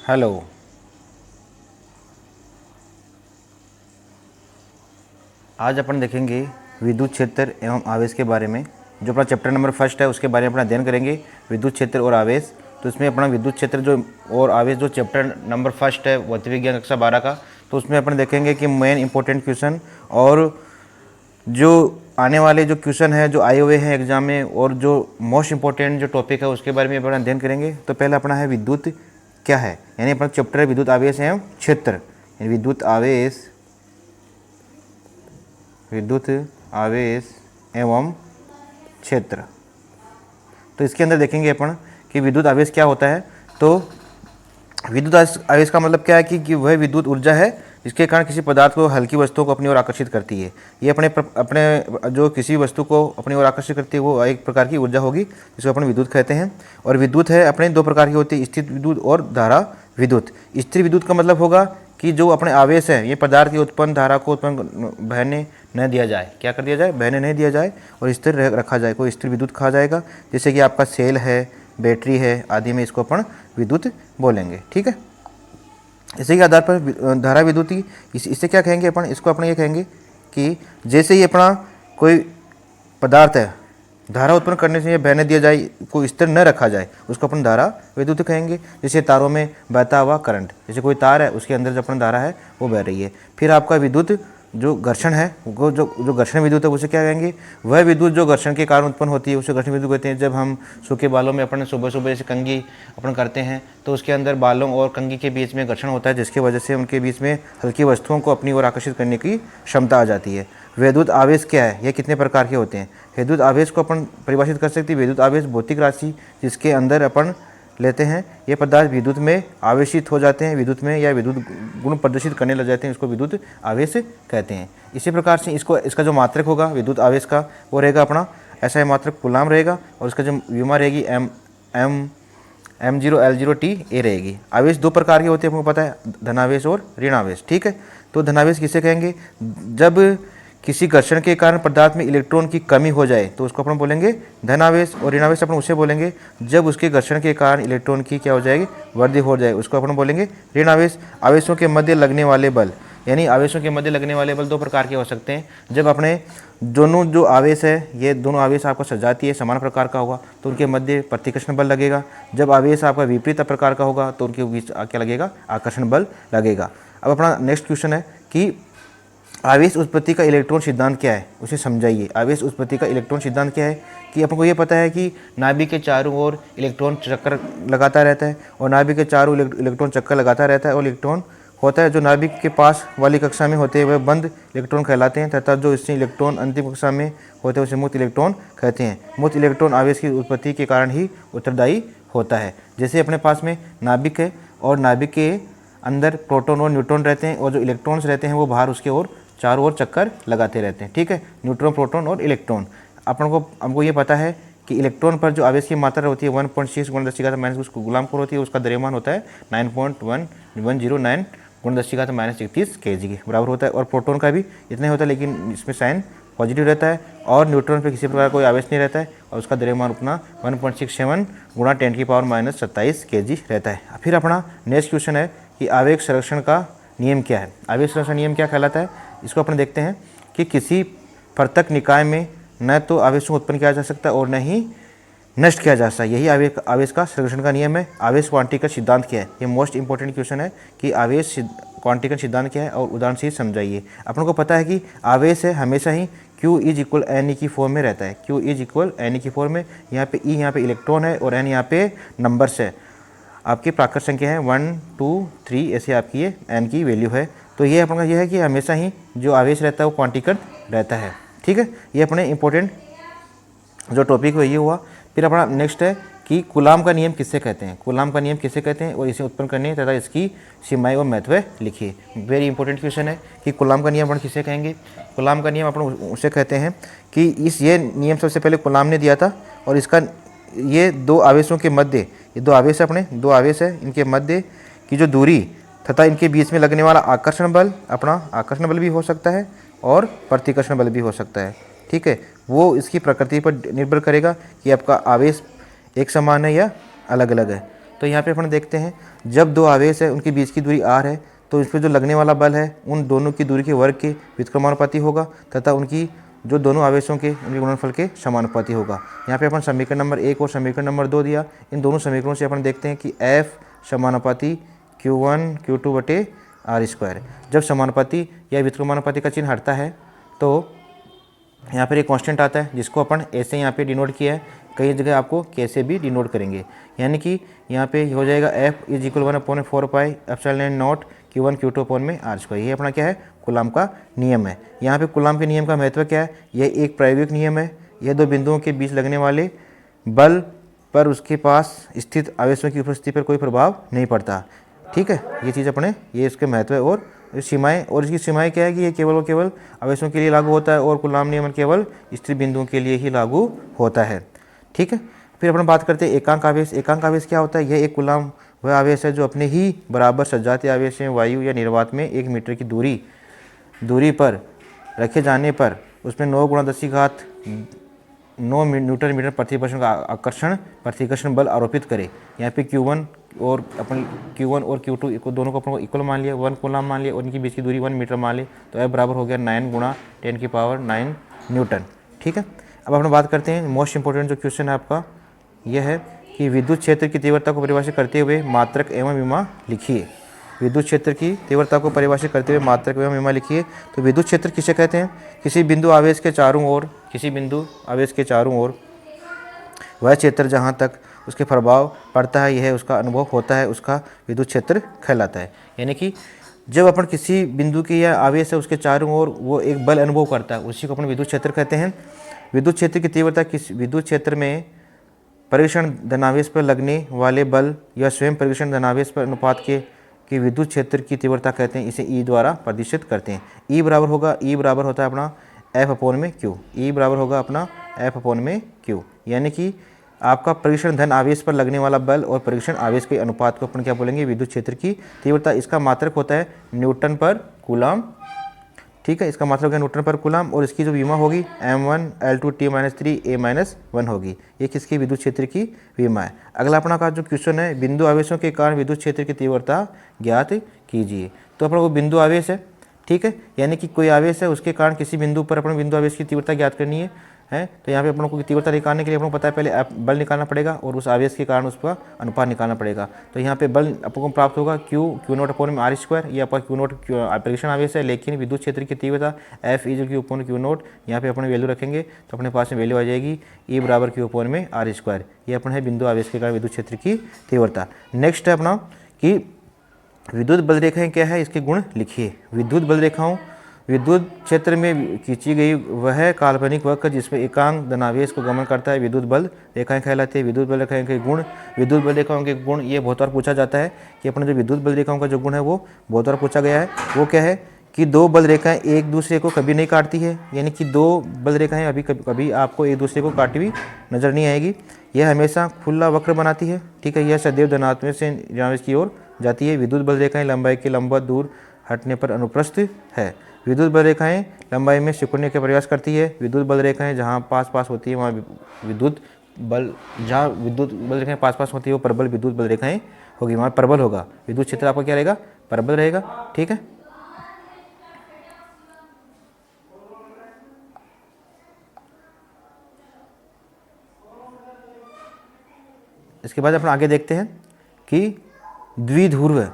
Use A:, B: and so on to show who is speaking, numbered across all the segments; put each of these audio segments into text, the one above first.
A: Hello. आज अपन देखेंगे विद्युत क्षेत्र एवं आवेश के बारे में। जो अपना चैप्टर नंबर फर्स्ट है उसके बारे में अपना अध्ययन करेंगे, विद्युत क्षेत्र और आवेश। तो इसमें अपना विद्युत क्षेत्र जो और आवेश जो चैप्टर नंबर फर्स्ट है भौतिक विज्ञान कक्षा 12 का, तो उसमें अपन देखेंगे कि मेन इंपॉर्टेंट क्वेश्चन और जो आने वाले जो क्वेश्चन है जो आए हुए हैं एग्जाम में और जो मोस्ट इंपॉर्टेंट जो टॉपिक है उसके बारे में अपना अध्ययन करेंगे। तो पहले अपना है विद्युत क्या है, यानी अपना चैप्टर है विद्युत आवेश एवं क्षेत्र, यानी विद्युत आवेश एवं क्षेत्र। तो इसके अंदर देखेंगे अपन कि विद्युत आवेश क्या होता है। तो विद्युत आवेश का मतलब क्या है कि वह विद्युत ऊर्जा है जिसके कारण किसी पदार्थ को हल्की वस्तुओं को अपनी ओर आकर्षित करती है। ये अपने जो किसी वस्तु को अपनी ओर आकर्षित करती है वो एक प्रकार की ऊर्जा होगी जिसको अपन विद्युत कहते हैं। और विद्युत है अपने दो प्रकार की होती है, स्थिर विद्युत और धारा विद्युत। स्थिर विद्युत का मतलब होगा कि जो अपने आवेश है ये पदार्थ की उत्पन्न धारा को उत्पन्न बहने न दिया जाए, क्या कर दिया जाए, बहने नहीं दिया जाए और स्थिर रखा जाए, कोई स्थिर विद्युत कहा जाएगा। जैसे कि आपका सेल है, बैटरी है आदि में इसको अपन विद्युत बोलेंगे। ठीक है, इसी के आधार पर धारा विद्युती इससे क्या कहेंगे अपन, इसको अपन ये कहेंगे कि जैसे ही अपना कोई पदार्थ है धारा उत्पन्न करने से ये बहने दिया जाए, कोई स्थिर न रखा जाए, उसको अपन धारा विद्युत कहेंगे। जैसे तारों में बहता हुआ करंट, जैसे कोई तार है उसके अंदर जो अपन धारा है वो बह रही है। फिर आपका विद्युत जो घर्षण है वो जो घर्षण विद्युत है उसे क्या कहेंगे, वह विद्युत जो घर्षण के कारण उत्पन्न होती है उसे घर्षण विद्युत कहते हैं। जब हम सूखे बालों में अपन सुबह सुबह जैसे कंघी अपन करते हैं तो उसके अंदर बालों और कंघी के बीच में घर्षण होता है जिसकी वजह से उनके बीच में हल्की वस्तुओं को अपनी ओर आकर्षित करने की क्षमता आ जाती है। विद्युत आवेश क्या है, ये कितने प्रकार के होते हैं। विद्युत आवेश को अपन परिभाषित कर सकते हैं, विद्युत आवेश भौतिक राशि जिसके अंदर अपन लेते हैं ये पदार्थ विद्युत में आवेशित हो जाते हैं, विद्युत में या विद्युत गुण प्रदर्शित करने लग जाते हैं, इसको विद्युत आवेश कहते हैं। इसी प्रकार से इसका जो मात्रक होगा विद्युत आवेश का वो रहेगा अपना ऐसा मात्रक कूलाम रहेगा और इसका जो विमा रहेगी M0 L0 T A रहेगी। आवेश दो प्रकार के होते हैं, आपको पता है, धनावेश और ऋणावेश। ठीक है, तो धनावेश किसे कहेंगे, जब किसी घर्षण के कारण पदार्थ में इलेक्ट्रॉन की कमी हो जाए तो उसको अपन बोलेंगे धनावेश। और ऋणावेश अपन उसे बोलेंगे जब उसके घर्षण के कारण इलेक्ट्रॉन की क्या हो जाएगी, वृद्धि हो जाए, उसको अपन बोलेंगे ऋणावेश। आवेशों के मध्य लगने वाले बल, यानी आवेशों के मध्य लगने वाले बल दो प्रकार के हो सकते हैं। जब अपने दोनों जो आवेश है ये दोनों आवेश आपको सजाती है समान प्रकार का होगा तो उनके मध्य प्रतिकर्षण बल लगेगा। जब आवेश आपका विपरीत प्रकार का होगा तो उनके बीच क्या लगेगा, आकर्षण बल लगेगा। अब अपना नेक्स्ट क्वेश्चन है कि आवेश उत्पत्ति का इलेक्ट्रॉन सिद्धांत क्या है, उसे समझाइए। आवेश उत्पत्ति का इलेक्ट्रॉन सिद्धांत क्या है कि अपन को ये पता है कि नाभिक के चारों ओर इलेक्ट्रॉन चक्कर लगाता रहता है और नाभिक के चारों इलेक्ट्रॉन चक्कर लगाता रहता है और इलेक्ट्रॉन होता है जो नाभिक के पास वाली कक्षा में होते हैं वह बंद इलेक्ट्रॉन कहलाते हैं, तथा जो इससे इलेक्ट्रॉन अंतिम कक्षा में होते हैं उसे मुक्त इलेक्ट्रॉन कहते हैं। मुक्त इलेक्ट्रॉन आवेश की उत्पत्ति के कारण ही उत्तरदायी होता है। जैसे अपने पास में नाभिक है और नाभिक के अंदर प्रोटॉन और न्यूट्रॉन रहते हैं और जो इलेक्ट्रॉन्स रहते हैं वो बाहर उसके ओर चारों ओर चक्कर लगाते रहते हैं। ठीक है, न्यूट्रॉन, प्रोटॉन और इलेक्ट्रॉन। हमको ये पता है कि इलेक्ट्रॉन पर जो आवेश की मात्रा होती है 1.6 × 10⁻⁻, उसको गुलाम कोर होती है, उसका द्रव्यमान होता है 9.1109 × 10⁻31 kg के बराबर होता है। और प्रोटॉन का भी इतना ही होता है लेकिन इसमें साइन पॉजिटिव रहता है। और न्यूट्रॉन पर किसी प्रकार कोई आवेश नहीं रहता है और उसका द्रव्यमान अपना 1.67 × 10⁻27 kg रहता है। फिर अपना नेक्स्ट क्वेश्चन है कि आवेश संरक्षण का नियम क्या है। आवेश संरक्षण नियम क्या कहलाता है, इसको अपन देखते हैं कि किसी पृथक निकाय में न तो आवेश को उत्पन्न किया जा सकता और न ही नष्ट किया जा सकता। यही आवेश का संरक्षण का नियम है। आवेश क्वांटीकरण सिद्धांत क्या है, ये मोस्ट इंपॉर्टेंट क्वेश्चन है कि आवेश क्वांटीकरण सिद्धांत क्या है और उदाहरण से समझाइए। अपन को पता है कि आवेश है हमेशा ही Q = Ne की फॉर्म में रहता है, Q = Ne की फॉर्म में। यहाँ पे E यहाँ पे इलेक्ट्रॉन है और N यहाँ पे नंबर्स है, आपकी प्राकृत संख्या है 1 2 3 ऐसे आपकी ये N की वैल्यू है। तो ये अपना ये है कि हमेशा ही जो आवेश रहता है वो क्वांटीकृत रहता है। ठीक है, ये अपने इंपॉर्टेंट जो टॉपिक है ये हुआ। फिर अपना नेक्स्ट है कि कूलाम का नियम किससे कहते हैं, कूलाम का नियम किससे कहते हैं और इसे उत्पन्न करने तथा इसकी सीमाएं और महत्व लिखिए। वेरी इंपॉर्टेंट क्वेश्चन है कि कूलाम का नियम अपन किसे कहेंगे। कूलाम का नियम अपन उसे कहते हैं कि ये नियम सबसे पहले कूलाम ने दिया था और इसका ये दो आवेशों के मध्य, ये दो आवेश अपने दो आवेश है, इनके मध्य की जो दूरी तथा इनके बीच में लगने वाला आकर्षण बल, अपना आकर्षण बल भी हो सकता है और प्रतिकर्षण बल भी हो सकता है। ठीक है, वो इसकी प्रकृति पर निर्भर करेगा कि आपका आवेश एक समान है या अलग अलग है। तो यहाँ पे अपन देखते हैं जब दो आवेश है उनके बीच की दूरी r है तो इस पर जो लगने वाला बल है उन दोनों की दूरी के वर्ग के व्युत्क्रमानुपाती होगा तथा उनकी जो दोनों आवेशों के उनके गुणनफल के समानुपाती होगा। यहाँ पे अपन समीकरण नंबर 1 और समीकरण नंबर 2 दिया। इन दोनों समीकरणों से अपन देखते हैं कि F समानुपाती Q1 Q2 बटे r²। जब समानुपाती या व्युत्क्रमानुपाती का चिन्ह हटता है तो यहाँ पर एक कांस्टेंट आता है जिसको अपन ऐसे यहाँ पे डिनोट किया है, कई जगह आपको कैसे भी डिनोट करेंगे। यानी कि यहाँ पे हो जाएगा F is equal 1/4 pi epsilon not Q1 Q2 upon में r²। ये अपना क्या है, कूलाम का नियम है। यहाँ पे कूलाम के नियम का महत्व क्या है, यह एक प्रायोगिक नियम है। यह दो बिंदुओं के बीच लगने वाले बल पर उसके पास स्थित आवेशों की उपस्थिति पर कोई प्रभाव नहीं पड़ता। ठीक है, ये चीज़ अपने ये इसके महत्व है और सीमाएं, और इसकी सीमाएं क्या है कि ये केवल और केवल आवेशों के लिए लागू होता है और कूलाम नियम केवल स्थिर बिंदुओं के लिए ही लागू होता है। ठीक है, फिर अपन बात करते हैं एकांक आवेश। एकांक आवेश क्या होता है, यह एक कूलाम वह आवेश है जो अपने ही बराबर सजातीय आवेश में वायु या निर्वात में 1 मीटर की दूरी पर रखे जाने पर उसमें 9 × 10⁻9 न्यूटन मीटर प्रतिकर्षण का आकर्षण प्रतिकर्षण बल आरोपित करे। यहाँ पे Q1 और Q2 को दोनों को अपन को इक्वल मान लिया, 1 कूलाम मान लिया और इनकी बीच की दूरी 1 मीटर मान ली, तो F बराबर हो गया 9 × 10⁻9 न्यूटन। ठीक है, अब अपन बात करते हैं मोस्ट इंपॉर्टेंट जो क्वेश्चन है आपका, यह है कि विद्युत क्षेत्र की तीव्रता को परिभाषित करते हुए मात्रक एवं विमा लिखिए। विद्युत क्षेत्र की तीव्रता को परिभाषित करते हुए मात्रक एवं विमा लिखिए। तो विद्युत क्षेत्र किसे कहते हैं, किसी बिंदु आवेश के चारों ओर वह क्षेत्र जहाँ तक उसके प्रभाव पड़ता है, यह उसका अनुभव होता है, उसका विद्युत क्षेत्र कहलाता है। यानी कि जब अपन किसी बिंदु की या आवेश है उसके चारों ओर वो एक बल अनुभव करता है, उसी को अपन विद्युत क्षेत्र कहते हैं। विद्युत क्षेत्र की तीव्रता किस विद्युत क्षेत्र में परिक्षण धनावेश पर लगने वाले बल या स्वयं परिक्षण धनावेश पर अनुपात के विद्युत क्षेत्र की तीव्रता कहते हैं। इसे ई द्वारा प्रदर्शित करते हैं। ई बराबर होता है अपना F अपॉन में Q। ई बराबर होगा अपना F अपॉन में Q। यानी कि आपका परीक्षण धन आवेश पर लगने वाला बल और परीक्षण आवेश के अनुपात को अपन क्या बोलेंगे, विद्युत क्षेत्र की तीव्रता। इसका मात्रक होता है न्यूटन पर कूलाम। ठीक है, इसका मात्रक है न्यूटन पर कूलाम और इसकी जो विमा होगी m1 L2T-3 A-1 होगी। ये किसकी, विद्युत क्षेत्र की विमा है। अगला अपना का जो क्वेश्चन है, बिंदु आवेशों के कारण विद्युत क्षेत्र की तीव्रता ज्ञात कीजिए। तो अपना वो बिंदु आवेश है, ठीक है, यानी कि कोई आवेश है उसके कारण किसी बिंदु पर अपन बिंदु आवेश की तीव्रता ज्ञात करनी है। तो यहाँ पे अपन को तीव्रता निकालने के लिए अपन को पता है पहले बल निकालना पड़ेगा और उस आवेश के कारण उसका अनुपात निकालना पड़ेगा। तो यहाँ पे बल अपन को प्राप्त होगा Q0 अपॉन में r²। ये आपका Q0 परीक्षण आवेश है, लेकिन विद्युत क्षेत्र की तीव्रता F is Q upon Q0। यहाँ पे अपन वैल्यू रखेंगे तो अपने पास में वैल्यू आ जाएगी E बराबर Q अपॉन में r²। ये अपन है बिंदु आवेश के कारण विद्युत क्षेत्र की तीव्रता। नेक्स्ट है अपना कि विद्युत बल रेखाएं क्या है, इसके गुण लिखिए। विद्युत बल रेखाओं विद्युत क्षेत्र में खींची गई वह काल्पनिक वक्र जिसमें एकांक धनावेश को गमन करता है विद्युत बल रेखाएं कहलाती है। विद्युत बल रेखाएं के गुण, विद्युत बल रेखाओं के गुण ये बहुत बार पूछा जाता है कि अपने जो विद्युत बल रेखाओं का जो गुण है वो बहुत बार पूछा गया है। वो क्या है कि दो बल रेखाएं एक दूसरे को कभी नहीं काटती है, यानी कि दो बल रेखाएं अभी कभी आपको एक दूसरे को काटी हुई नजर नहीं आएगी। यह हमेशा खुला वक्र बनाती है। ठीक है, यह सदैव धनात्मक से ऋणात्मक की ओर जाती है। विद्युत बल रेखाएं लंबाई के लंबवत दूर हटने पर अनुप्रस्थ है। विद्युत बल रेखाएं लंबाई में सिकुड़ने का प्रयास करती है। विद्युत बल रेखाएं जहां पास होती है वहां विद्युत बल रेखाएं पास होती है वो प्रबल विद्युत बल रेखाएं होगी, वहां प्रबल होगा। विद्युत क्षेत्र आपका क्या रहेगा, प्रबल रहेगा। ठीक है, इसके बाद अपन आगे देखते हैं कि द्विध्रुव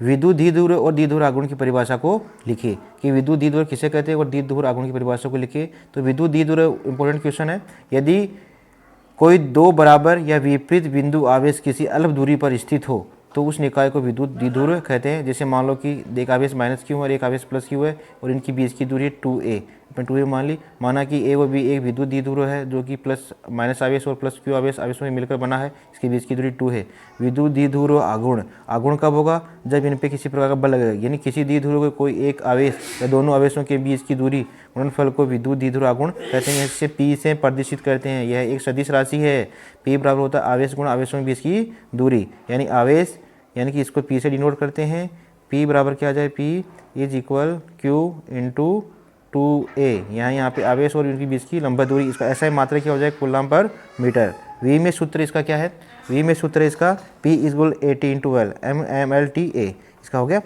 A: विद्युत द्विध्रुव और द्विध्रुव आघूर्ण की परिभाषा को लिखिए। कि विद्युत द्विध्रुव किसे कहते हैं और द्विध्रुव आघूर्ण की परिभाषा को लिखिए। तो विद्युत द्विध्रुव इंपॉर्टेंट क्वेश्चन है। यदि कोई दो बराबर या विपरीत बिंदु आवेश किसी अल्प दूरी पर स्थित हो तो उस निकाय को विद्युत द्विध्रुव कहते हैं। जैसे मान लो कि एक आवेश -Q और एक आवेश +Q है और इनकी बीच की दूरी 2a, अपन 2a मान ली। माना कि a और b एक विद्युत द्विध्रुव है जो कि माइनस आवेश और +Q आवेशों में मिलकर बना है। इसके बीच की दूरी 2 है। विद्युत द्विध्रुव आघूर्ण कब होगा, जब इन पे किसी प्रकार का बल लगेगा। यानी किसी द्विध्रुव को कोई एक आवेश या दोनों आवेशों के बीच की दूरी गुणनफल को विद्युत द्विध्रुव आघूर्ण कहते हैं। इससे P से प्रदर्शित करते हैं। यह एक सदिश राशि है। P बराबर होता है आवेश गुण आवेशों के बीच की दूरी, यानी आवेश, यानी कि इसको P से डिनोट करते हैं। P बराबर क्या आ जाए, P is equal Q into 2a। यहाँ पे आवेश और इनकी बीच की लंबा दूरी, इसका ऐसा ही मात्रा क्या हो जाए, कूलाम पर मीटर। V में सूत्र इसका क्या है, वी में सूत्र है इसका P is equal A T into L, M L T A, इसका हो गया।